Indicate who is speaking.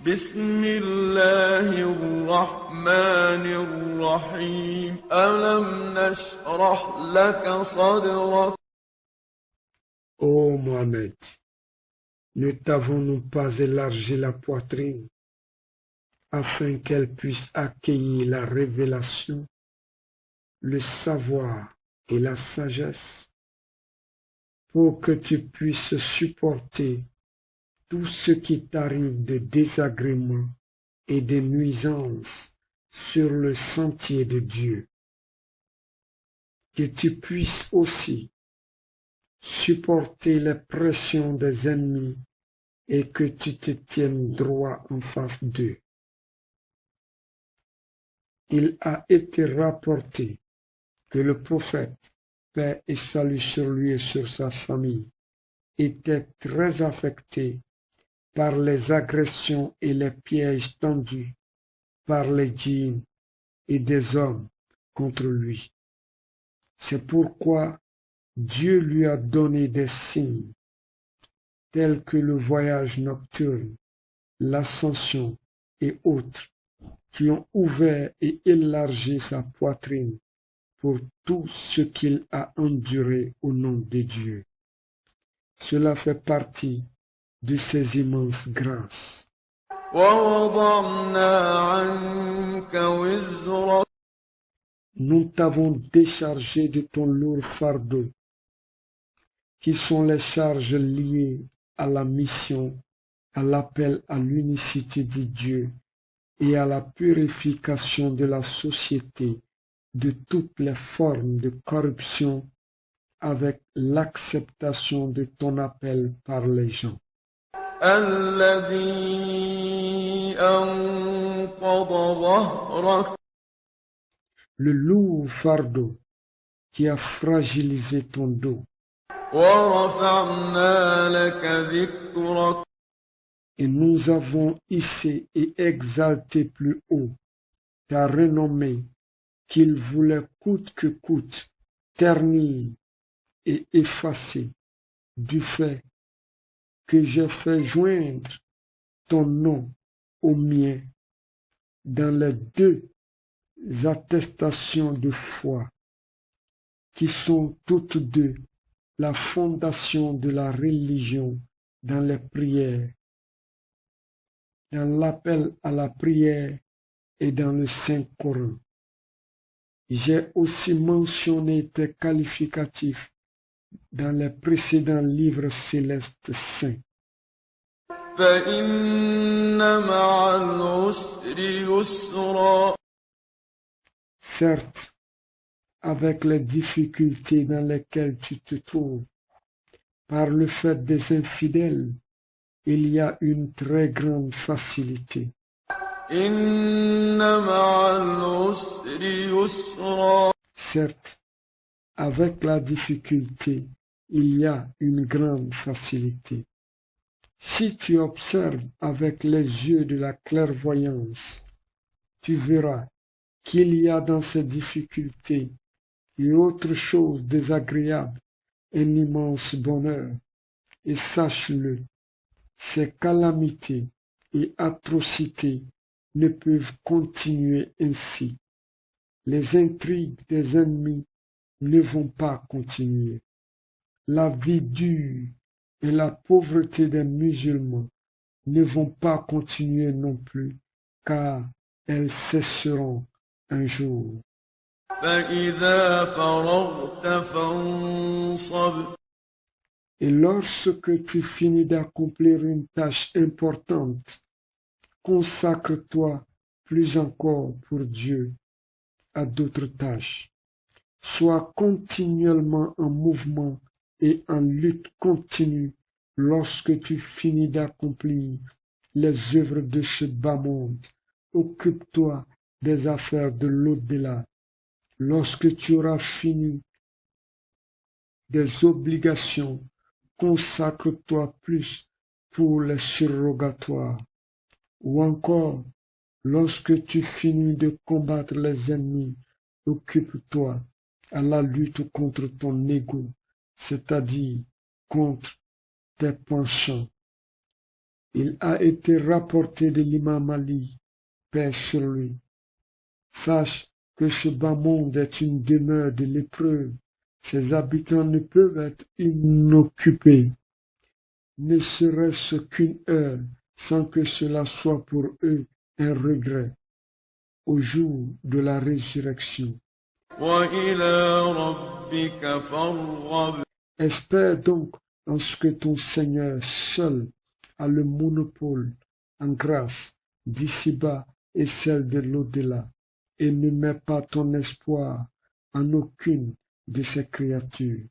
Speaker 1: بسم الله الرحمن الرحيم ألم نشرح لك صدرك
Speaker 2: Ô Mohamed, ne t'avons-nous pas élargi la poitrine afin qu'elle puisse accueillir la révélation, le savoir et la sagesse, pour que tu puisses supporter tout ce qui t'arrive de désagréments et de nuisances sur le sentier de Dieu, que tu puisses aussi supporter les pressions des ennemis et que tu te tiennes droit en face d'eux. Il a été rapporté que le prophète, paix et salut sur lui et sur sa famille, était très affecté par les agressions et les pièges tendus par les djinns et des hommes contre lui. C'est pourquoi Dieu lui a donné des signes tels que le voyage nocturne, l'ascension et autres qui ont ouvert et élargi sa poitrine pour tout ce qu'il a enduré au nom de Dieu. Cela fait partie de ses immenses grâces. Nous t'avons déchargé de ton lourd fardeau, qui sont les charges liées à la mission, à l'appel à l'unicité de Dieu et à la purification de la société de toutes les formes de corruption avec l'acceptation de ton appel par les gens. Le lourd fardeau qui a fragilisé ton dos. Et nous avons hissé et exalté plus haut ta renommée qu'il voulait coûte que coûte ternir et effacer du fait que j'ai fait joindre ton nom au mien dans les deux attestations de foi qui sont toutes deux la fondation de la religion dans les prières, dans l'appel à la prière et dans le Saint-Coran. J'ai aussi mentionné tes qualificatifs dans les précédents livres célestes saints. Certes, avec les difficultés dans lesquelles tu te trouves, par le fait des infidèles, il y a une très grande facilité. Certes, avec la difficulté, il y a une grande facilité. Si tu observes avec les yeux de la clairvoyance, tu verras qu'il y a dans ces difficultés et autre chose désagréable un immense bonheur. Et sache-le, ces calamités et atrocités ne peuvent continuer ainsi. Les intrigues des ennemis ne vont pas continuer. La vie dure et la pauvreté des musulmans ne vont pas continuer non plus, car elles cesseront un jour. Et lorsque tu finis d'accomplir une tâche importante, consacre-toi plus encore pour Dieu à d'autres tâches. Sois continuellement en mouvement et en lutte continue lorsque tu finis d'accomplir les œuvres de ce bas monde. Occupe-toi des affaires de l'au-delà. Lorsque tu auras fini des obligations, consacre-toi plus pour les surrogatoires. Ou encore, lorsque tu finis de combattre les ennemis, occupe-toi à la lutte contre ton ego, c'est-à-dire contre tes penchants. Il a été rapporté de l'imam Ali, paix sur lui. Sache que ce bas monde est une demeure de l'épreuve. Ses habitants ne peuvent être inoccupés, ne serait-ce qu'une heure, sans que cela soit pour eux un regret, au jour de la résurrection.
Speaker 1: وإلى ربك فارغب
Speaker 2: Espère donc en ce que ton Seigneur seul a le monopole en grâce d'ici-bas et celle de l'au-delà, et ne mets pas ton espoir en aucune de ces créatures.